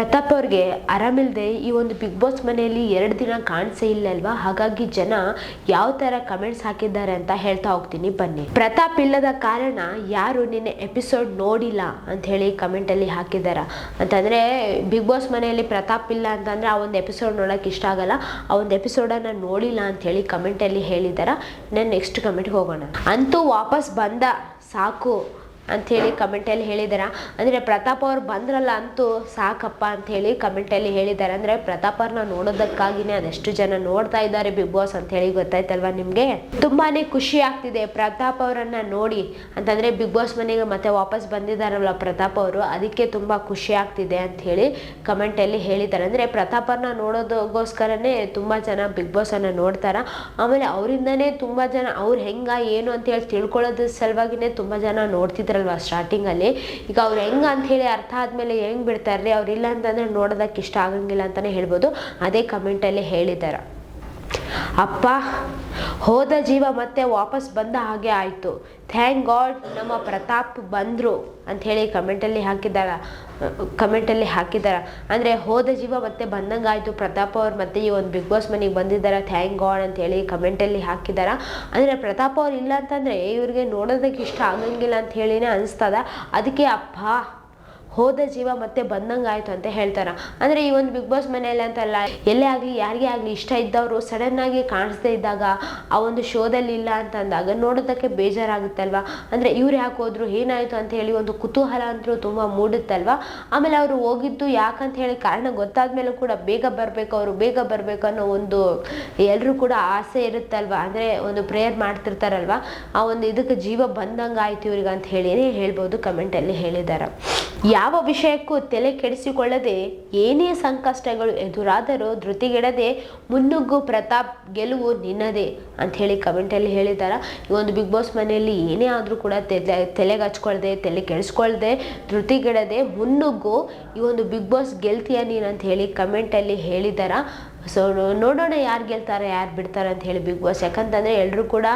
ಪ್ರತಾಪ್ ಅವ್ರಿಗೆ ಆರಾಮಿಲ್ಲದೆ ಈ ಒಂದು ಬಿಗ್ ಬಾಸ್ ಮನೆಯಲ್ಲಿ 2 ದಿನ ಕಾಣಿಸೇ ಇಲ್ಲ ಅಲ್ವಾ. ಹಾಗಾಗಿ ಜನ ಯಾವ ತರ ಕಮೆಂಟ್ಸ್ ಹಾಕಿದ್ದಾರೆ ಅಂತ ಹೇಳ್ತಾ ಹೋಗ್ತೀನಿ ಬನ್ನಿ. ಪ್ರತಾಪ್ ಇಲ್ಲದ ಕಾರಣ ಯಾರು ನಿನ್ನೆ ಎಪಿಸೋಡ್ ನೋಡಿಲ್ಲ ಅಂತ ಹೇಳಿ ಕಮೆಂಟ್ ಅಲ್ಲಿ ಹಾಕಿದಾರ ಅಂತಂದ್ರೆ, ಬಿಗ್ ಬಾಸ್ ಮನೆಯಲ್ಲಿ ಪ್ರತಾಪ್ ಇಲ್ಲ ಅಂತಂದ್ರೆ ಆ ಒಂದು ಎಪಿಸೋಡ್ ನೋಡಕ್ ಇಷ್ಟ ಆಗಲ್ಲ, ಆ ಒಂದು ಎಪಿಸೋಡನ್ನ ನೋಡಿಲ್ಲ ಅಂತ ಹೇಳಿ ಕಮೆಂಟ್ ಅಲ್ಲಿ ಹೇಳಿದಾರ. ನಾನು ನೆಕ್ಸ್ಟ್ ಕಮೆಂಟ್ಗೆ ಹೋಗೋಣ. ಅಂತೂ ವಾಪಸ್ ಬಂದ ಸಾಕು ಅಂಥೇಳಿ ಕಮೆಂಟಲ್ಲಿ ಹೇಳಿದಾರ. ಅಂದರೆ ಪ್ರತಾಪ್ ಅವ್ರು ಬಂದ್ರಲ್ಲ ಅಂತೂ ಸಾಕಪ್ಪ ಅಂಥೇಳಿ ಕಮೆಂಟಲ್ಲಿ ಹೇಳಿದ್ದಾರೆ. ಅಂದರೆ ಪ್ರತಾಪ್ ಅವ್ರನ್ನ ನೋಡೋದಕ್ಕಾಗಿನೇ ಅದೆಷ್ಟು ಜನ ನೋಡ್ತಾ ಇದ್ದಾರೆ ಬಿಗ್ ಬಾಸ್ ಅಂಥೇಳಿ ಗೊತ್ತಾಯ್ತಲ್ವಾ ನಿಮಗೆ. ತುಂಬಾ ಖುಷಿ ಆಗ್ತಿದೆ ಪ್ರತಾಪ್ ಅವರನ್ನು ನೋಡಿ ಅಂತಂದರೆ, ಬಿಗ್ ಬಾಸ್ ಮನೆಗೆ ಮತ್ತೆ ವಾಪಸ್ ಬಂದಿದ್ದಾರಲ್ಲ ಪ್ರತಾಪ್ ಅವರು, ಅದಕ್ಕೆ ತುಂಬ ಖುಷಿ ಆಗ್ತಿದೆ ಅಂಥೇಳಿ ಕಮೆಂಟಲ್ಲಿ ಹೇಳಿದ್ದಾರೆ. ಅಂದರೆ ಪ್ರತಾಪ್ ಅವ್ರನ್ನ ನೋಡೋದಕ್ಕೋಸ್ಕರನೇ ತುಂಬ ಜನ ಬಿಗ್ ಬಾಸನ್ನು ನೋಡ್ತಾರ. ಆಮೇಲೆ ಅವರಿಂದನೇ ತುಂಬ ಜನ ಅವ್ರು ಏನು ಅಂತೇಳಿ ತಿಳ್ಕೊಳ್ಳೋದ್ರ ಸಲುವಾಗಿನೇ ತುಂಬ ಜನ ನೋಡ್ತಿದ್ದಾರೆ ಅಲ್ವಾ ಸ್ಟಾರ್ಟಿಂಗ್ ಅಲ್ಲಿ. ಈಗ ಅವ್ರು ಹೆಂಗ ಅಂತ ಹೇಳಿ ಅರ್ಥ ಆದ್ಮೇಲೆ ಹೆಂಗ್ ಬಿಡ್ತಾರ್ರಿ, ಅವ್ರಿಲ್ಲ ಅಂತಂದ್ರೆ ನೋಡೋದಕ್ಕೆ ಇಷ್ಟ ಆಗಂಗಿಲ್ಲ ಅಂತಾನೆ ಹೇಳ್ಬೋದು. ಅದೇ ಕಮೆಂಟ್ ಅಲ್ಲಿ ಹೇಳಿದಾರ. ಅಪ್ಪ ಹೋದ ಜೀವ ಮತ್ತೆ ವಾಪಸ್ ಬಂದ ಹಾಗೆ ಆಯ್ತು, ಥ್ಯಾಂಕ್ ಗಾಡ್ ನಮ್ಮ ಪ್ರತಾಪ್ ಬಂದ್ರು ಅಂತ ಹೇಳಿ ಕಮೆಂಟಲ್ಲಿ ಹಾಕಿದಾರ. ಅಂದ್ರೆ ಹೋದ ಜೀವ ಮತ್ತೆ ಬಂದಂಗೆ ಆಯ್ತು, ಪ್ರತಾಪ್ ಅವ್ರು ಮತ್ತೆ ಈ ಒಂದು ಬಿಗ್ ಬಾಸ್ ಮನೆಗೆ ಬಂದಿದ್ದಾರೆ, ಥ್ಯಾಂಕ್ ಗಾಡ್ ಅಂತ ಹೇಳಿ ಕಮೆಂಟಲ್ಲಿ ಹಾಕಿದಾರ. ಅಂದ್ರೆ ಪ್ರತಾಪ್ ಅವ್ರು ಇಲ್ಲ ಅಂತಂದ್ರೆ ಇವ್ರಿಗೆ ನೋಡೋದಕ್ಕೆ ಇಷ್ಟ ಆಗಂಗಿಲ್ಲ ಅಂತ ಹೇಳಿನೇ ಅನಿಸ್ತದ. ಅದಕ್ಕೆ ಅಪ್ಪ ಹೋದ ಜೀವ ಮತ್ತೆ ಬಂದಂಗೆ ಆಯ್ತು ಅಂತ ಹೇಳ್ತಾರ. ಅಂದ್ರೆ ಈ ಒಂದು ಬಿಗ್ ಬಾಸ್ ಮನೆಯಲ್ಲಿ ಅಂತಲ್ಲ, ಎಲ್ಲೇ ಆಗಲಿ ಯಾರಿಗೇ ಆಗಲಿ ಇಷ್ಟ ಇದ್ದವರು ಸಡನ್ ಆಗಿ ಕಾಣಿಸ್ದೇ ಇದ್ದಾಗ, ಆ ಒಂದು ಶೋದಲ್ಲಿ ಇಲ್ಲ ಅಂತ ಅಂದಾಗ ನೋಡೋದಕ್ಕೆ ಬೇಜಾರಾಗುತ್ತಲ್ವಾ. ಅಂದ್ರೆ ಇವ್ರು ಯಾಕೆ ಹೋದ್ರು, ಏನಾಯ್ತು ಅಂತ ಹೇಳಿ ಒಂದು ಕುತೂಹಲ ಅಂತೂ ತುಂಬಾ ಮೂಡುತ್ತಲ್ವಾ. ಆಮೇಲೆ ಅವರು ಹೋಗಿದ್ದು ಯಾಕಂತ ಹೇಳಿ ಕಾರಣ ಗೊತ್ತಾದ್ಮೇಲೆ ಕೂಡ ಬೇಗ ಬರ್ಬೇಕು ಅನ್ನೋ ಒಂದು ಎಲ್ರು ಕೂಡ ಆಸೆ ಇರುತ್ತಲ್ವಾ. ಅಂದ್ರೆ ಒಂದು ಪ್ರೇಯರ್ ಮಾಡ್ತಿರ್ತಾರಲ್ವಾ, ಆ ಒಂದು ಇದಕ್ಕೆ ಜೀವ ಬಂದಂಗೆ ಆಯ್ತು ಇವ್ರಿಗೆ ಅಂತ ಹೇಳಿನೇ ಹೇಳ್ಬೋದು ಕಮೆಂಟ್ ಅಲ್ಲಿ ಹೇಳಿದಾರ. ಯಾವ ವಿಷಯಕ್ಕೂ ತಲೆ ಕೆಡಿಸಿಕೊಳ್ಳದೆ ಏನೇ ಸಂಕಷ್ಟಗಳು ಎದುರಾದರೂ ಧೃತಿಗೆಡದೆ ಮುನ್ನುಗ್ಗು ಪ್ರತಾಪ್, ಗೆಲುವು ನಿನ್ನದೇ ಅಂತ ಹೇಳಿ ಕಮೆಂಟಲ್ಲಿ ಹೇಳಿದಾರ. ಈ ಒಂದು ಬಿಗ್ ಬಾಸ್ ಮನೆಯಲ್ಲಿ ಏನೇ ಆದರೂ ಕೂಡ ತಲೆಗೆ ಹಚ್ಕೊಳ್ದೆ, ತಲೆ ಕೆಡಿಸ್ಕೊಳ್ದೆ, ಧೃತಿಗೆಡದೆ ಮುನ್ನುಗ್ಗು, ಈ ಒಂದು ಬಿಗ್ ಬಾಸ್ ಗೆಲ್ತೀಯ ನೀನು ಅಂತ ಹೇಳಿ ಕಮೆಂಟಲ್ಲಿ ಹೇಳಿದಾರ. ಸೊ ನೋಡೋಣ ಯಾರು ಗೆಲ್ತಾರೆ ಯಾರು ಬಿಡ್ತಾರೆ ಅಂತ ಹೇಳಿ ಬಿಗ್ ಬಾಸ್. ಯಾಕಂತಂದರೆ ಎಲ್ಲರೂ ಕೂಡ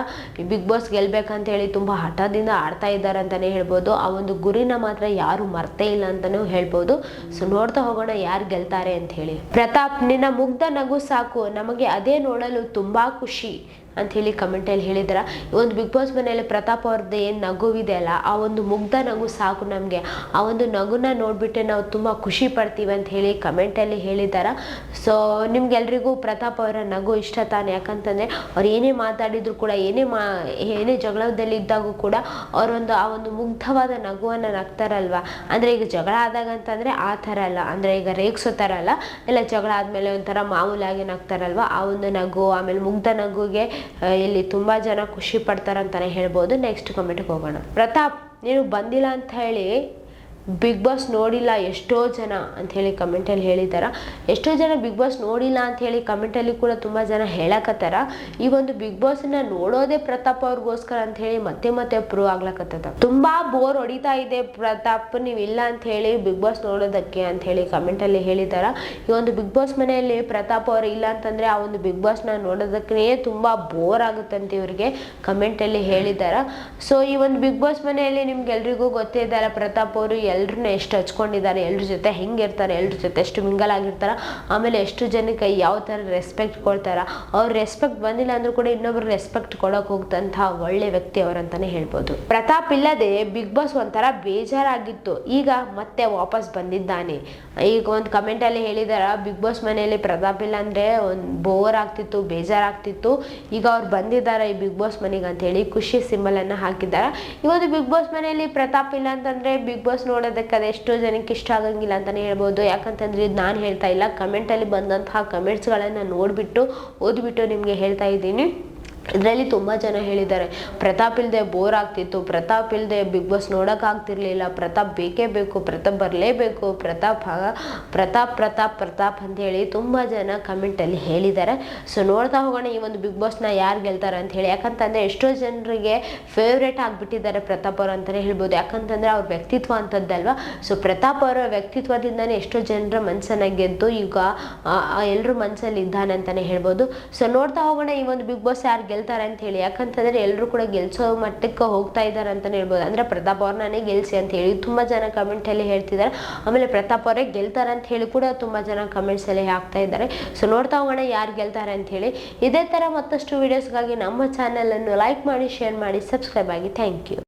ಬಿಗ್ ಬಾಸ್ ಗೆಲ್ಬೇಕಂತ ಹೇಳಿ ತುಂಬ ಹಠದಿಂದ ಆಡ್ತಾ ಇದ್ದಾರೆ ಅಂತಲೇ ಹೇಳ್ಬೋದು. ಆ ಒಂದು ಗುರಿನ ಮಾತ್ರ ಯಾರು ಮರ್ತೇ ಇಲ್ಲ ಅಂತಲೂ ಹೇಳ್ಬೋದು. ಸೊ ನೋಡ್ತಾ ಹೋಗೋಣ ಯಾರು ಗೆಲ್ತಾರೆ ಅಂತ ಹೇಳಿ. ಪ್ರತಾಪ್ ನಿನ್ನ ಮುಗ್ಧ ನಗು ಸಾಕು, ನಮಗೆ ಅದೇ ನೋಡಲು ತುಂಬ ಖುಷಿ ಅಂತ ಹೇಳಿ ಕಮೆಂಟಲ್ಲಿ ಹೇಳಿದಾರ. ಈ ಒಂದು ಬಿಗ್ ಬಾಸ್ ಮನೆಯಲ್ಲಿ ಪ್ರತಾಪ್ ಅವ್ರದ್ದು ಏನು ನಗುವಿದೆ ಅಲ್ಲ, ಆ ಒಂದು ಮುಗ್ಧ ನಗು ಸಾಕು ನಮಗೆ, ಆ ಒಂದು ನಗುನ ನೋಡ್ಬಿಟ್ಟೆ ನಾವು ತುಂಬ ಖುಷಿ ಪಡ್ತೀವಿ ಅಂತ ಹೇಳಿ ಕಮೆಂಟಲ್ಲಿ ಹೇಳಿದಾರ. ಸೊ ನಿಮ್ಗೆಲ್ರಿಗೂ ಪ್ರತಾಪ್ ಅವರ ನಗು ಇಷ್ಟ ತಾನೆ. ಯಾಕಂತಂದರೆ ಅವ್ರು ಏನೇ ಮಾತಾಡಿದ್ರು ಕೂಡ, ಏನೇ ಜಗಳದಲ್ಲಿ ಇದ್ದಾಗೂ ಕೂಡ ಅವರೊಂದು ಆ ಒಂದು ಮುಗ್ಧವಾದ ನಗುವನ್ನು ನಗ್ತಾರಲ್ವ. ಅಂದರೆ ಈಗ ಜಗಳ ಆದಾಗ ಅಂತಂದರೆ ಆ ಥರ ಅಲ್ಲ, ಅಂದರೆ ಈಗ ರೇಗಿಸೋ ಥರ ಅಲ್ಲ, ಎಲ್ಲ ಜಗಳ ಆದಮೇಲೆ ಒಂಥರ ಮಾಮೂಲಾಗಿ ನಗ್ತಾರಲ್ವ, ಆ ಒಂದು ನಗು, ಆಮೇಲೆ ಮುಗ್ಧ ನಗುಗೆ ಇಲ್ಲಿ ತುಂಬಾ ಜನ ಖುಷಿ ಪಡ್ತಾರಂತಾನೆ ಹೇಳ್ಬೋದು. ನೆಕ್ಸ್ಟ್ ಕಮೆಂಟ್ಗೆ ಹೋಗೋಣ. ಪ್ರತಾಪ್ ನೀನು ಬಂದಿಲ್ಲ ಅಂತ ಹೇಳಿ ಬಿಗ್ ಬಾಸ್ ನೋಡಿಲ್ಲ ಎಷ್ಟೋ ಜನ ಅಂತ ಹೇಳಿ ಕಮೆಂಟಲ್ಲಿ ಹೇಳಿದಾರ. ಎಷ್ಟೋ ಜನ ಬಿಗ್ ಬಾಸ್ ನೋಡಿಲ್ಲ ಅಂತ ಹೇಳಿ ಕಮೆಂಟಲ್ಲಿ ಕೂಡ ತುಂಬ ಜನ ಹೇಳಕತ್ತಾರ. ಈ ಒಂದು ಬಿಗ್ ಬಾಸ್ನ ನೋಡೋದೇ ಪ್ರತಾಪ್ ಅವ್ರಿಗೋಸ್ಕರ ಅಂತ ಹೇಳಿ ಮತ್ತೆ ಪ್ರೂವ್ ಆಗ್ಲಕತ್ತದ. ತುಂಬಾ ಬೋರ್ ಹೊಡಿತಾ ಇದೆ ಪ್ರತಾಪ್ ನೀವಿಲ್ಲ ಅಂತ ಹೇಳಿ ಬಿಗ್ ಬಾಸ್ ನೋಡೋದಕ್ಕೆ ಅಂತ ಹೇಳಿ ಕಮೆಂಟಲ್ಲಿ ಹೇಳಿದಾರ. ಈ ಒಂದು ಬಿಗ್ ಬಾಸ್ ಮನೆಯಲ್ಲಿ ಪ್ರತಾಪ್ ಅವರು ಇಲ್ಲ ಅಂತಂದ್ರೆ ಆ ಒಂದು ಬಿಗ್ ಬಾಸ್ನ ನೋಡೋದಕ್ಕೆ ತುಂಬಾ ಬೋರ್ ಆಗುತ್ತಂತೆ ಇವ್ರಿಗೆ ಕಮೆಂಟಲ್ಲಿ ಹೇಳಿದಾರ. ಸೊ ಈ ಒಂದು ಬಿಗ್ ಬಾಸ್ ಮನೆಯಲ್ಲಿ ನಿಮ್ಗೆಲ್ರಿಗೂ ಗೊತ್ತೇ ಇದ್ದಾರೆ ಪ್ರತಾಪ್ ಅವರು ಎಲ್ರನ್ನ ಎಷ್ಟು ಹಚ್ಕೊಂಡಿದ್ದಾರೆ, ಎಲ್ರ ಜೊತೆ ಹೆಂಗಿರ್ತಾರೆ, ಎಲ್ರ ಜೊತೆ ಎಷ್ಟು ಮಿಂಗಲ್ ಆಗಿರ್ತಾರ, ಆಮೇಲೆ ಎಷ್ಟು ಜನಕ್ಕೆ ಯಾವ ಥರ ರೆಸ್ಪೆಕ್ಟ್ ಕೊಡ್ತಾರ. ಅವ್ರು ರೆಸ್ಪೆಕ್ಟ್ ಬಂದಿಲ್ಲ ಅಂದ್ರೂ ಕೂಡ ಇನ್ನೊಬ್ರು ರೆಸ್ಪೆಕ್ಟ್ ಕೊಡೋಕೆ ಹೋಗ್ತಂತಹ ಒಳ್ಳೆ ವ್ಯಕ್ತಿ ಅವರಂತಾನೆ ಹೇಳ್ಬೋದು. ಪ್ರತಾಪ್ ಇಲ್ಲದೆ ಬಿಗ್ ಬಾಸ್ ಒಂಥರ ಬೇಜಾರಾಗಿತ್ತು, ಈಗ ಮತ್ತೆ ವಾಪಸ್ ಬಂದಿದ್ದಾನೆ. ಈಗ ಒಂದು ಕಮೆಂಟಲ್ಲಿ ಹೇಳಿದಾರ, ಬಿಗ್ ಬಾಸ್ ಮನೆಯಲ್ಲಿ ಪ್ರತಾಪ್ ಇಲ್ಲ ಅಂದರೆ ಒಂದು ಬೋರ್ ಆಗ್ತಿತ್ತು, ಬೇಜಾರಾಗ್ತಿತ್ತು, ಈಗ ಅವ್ರು ಬಂದಿದ್ದಾರೆ ಈ ಬಿಗ್ ಬಾಸ್ ಮನೆಗೆ ಅಂತ ಹೇಳಿ ಖುಷಿ ಸಿಂಬಲನ್ನು ಹಾಕಿದ್ದಾರೆ. ಈ ಒಂದು ಬಿಗ್ ಬಾಸ್ ಮನೆಯಲ್ಲಿ ಪ್ರತಾಪ್ ಇಲ್ಲ ಅಂತಂದರೆ ಬಿಗ್ ಬಾಸ್ ನೋಡೋದಕ್ಕೆ ಅದೆಷ್ಟೋ ಜನಕ್ಕೆ ಇಷ್ಟ ಆಗಂಗಿಲ್ಲ ಅಂತಾನೆ ಹೇಳ್ಬೋದು. ಯಾಕಂತಂದ್ರೆ ಇದು ನಾನು ಹೇಳ್ತಾ ಇಲ್ಲ, ಕಮೆಂಟಲ್ಲಿ ಬಂದಂತಹ ಕಮೆಂಟ್ಸ್ಗಳನ್ನು ನೋಡಿಬಿಟ್ಟು ಓದ್ಬಿಟ್ಟು ನಿಮಗೆ ಹೇಳ್ತಾ ಇದ್ದೀನಿ. ಇದರಲ್ಲಿ ತುಂಬ ಜನ ಹೇಳಿದ್ದಾರೆ ಪ್ರತಾಪ್ ಇಲ್ಲದೆ ಬೋರ್ ಆಗ್ತಿತ್ತು, ಪ್ರತಾಪ್ ಇಲ್ಲದೆ ಬಿಗ್ ಬಾಸ್ ನೋಡೋಕ್ಕಾಗ್ತಿರ್ಲಿಲ್ಲ, ಪ್ರತಾಪ್ ಬೇಕೇ ಬೇಕು, ಪ್ರತಾಪ್ ಬರಲೇಬೇಕು, ಪ್ರತಾಪ್ ಅಂತ ಹೇಳಿ ತುಂಬ ಜನ ಕಮೆಂಟಲ್ಲಿ ಹೇಳಿದ್ದಾರೆ. ಸೊ ನೋಡ್ತಾ ಹೋಗೋಣ ಈ ಒಂದು ಬಿಗ್ ಬಾಸ್ನ ಯಾರು ಗೆಲ್ತಾರೆ ಅಂತ ಹೇಳಿ. ಯಾಕಂತಂದರೆ ಎಷ್ಟೋ ಜನರಿಗೆ ಫೇವ್ರೇಟ್ ಆಗಿಬಿಟ್ಟಿದ್ದಾರೆ ಪ್ರತಾಪ್ ಅವರು ಅಂತಲೇ ಹೇಳ್ಬೋದು. ಯಾಕಂತಂದರೆ ಅವ್ರ ವ್ಯಕ್ತಿತ್ವ ಅಂತದ್ದಲ್ವ. ಸೊ ಪ್ರತಾಪ್ ಅವರ ವ್ಯಕ್ತಿತ್ವದಿಂದನೇ ಎಷ್ಟೋ ಜನರ ಮನಸ್ಸನ್ನು ಗೆದ್ದು ಈಗ ಎಲ್ಲರೂ ಮನಸ್ಸಲ್ಲಿ ಇದ್ದಾನೆ ಅಂತಲೇ ಹೇಳ್ಬೋದು. ಸೊ ನೋಡ್ತಾ ಹೋಗೋಣ ಈ ಒಂದು ಬಿಗ್ ಬಾಸ್ ಯಾರು ಗೆಲ್ತಾರೆ ಅಂತ ಹೇಳಿ. ಯಾಕಂತಂದ್ರೆ ಎಲ್ಲರೂ ಕೂಡ ಗೆಲ್ಸೋ ಮಟ್ಟಕ್ಕೆ ಹೋಗ್ತಾ ಇದ್ದಾರೆ ಅಂತಾನೆ ಹೇಳ್ಬೋದು. ಅಂದ್ರೆ ಪ್ರತಾಪ್ ಅವ್ರನ್ನೇ ಗೆಲ್ಸಿ ಅಂತ ಹೇಳಿ ತುಂಬಾ ಜನ ಕಮೆಂಟ್ ಅಲ್ಲಿ ಹೇಳ್ತಿದ್ದಾರೆ. ಆಮೇಲೆ ಪ್ರತಾಪ್ ಅವರೇ ಗೆಲ್ತಾರೆ ಅಂತ ಹೇಳಿ ಕೂಡ ತುಂಬಾ ಜನ ಕಮೆಂಟ್ಸ್ ಅಲ್ಲಿ ಹಾಕ್ತಾ ಇದ್ದಾರೆ. ಸೊ ನೋಡ್ತಾ ಹೋಗೋಣ ಯಾರು ಗೆಲ್ತಾರೆ ಅಂತ ಹೇಳಿ. ಇದೇ ತರ ಮತ್ತಷ್ಟು ವಿಡಿಯೋಸ್ಗಾಗಿ ನಮ್ಮ ಚಾನೆಲ್ ಅನ್ನು ಲೈಕ್ ಮಾಡಿ, ಶೇರ್ ಮಾಡಿ, ಸಬ್ಸ್ಕ್ರೈಬ್ ಆಗಿ. Thank you.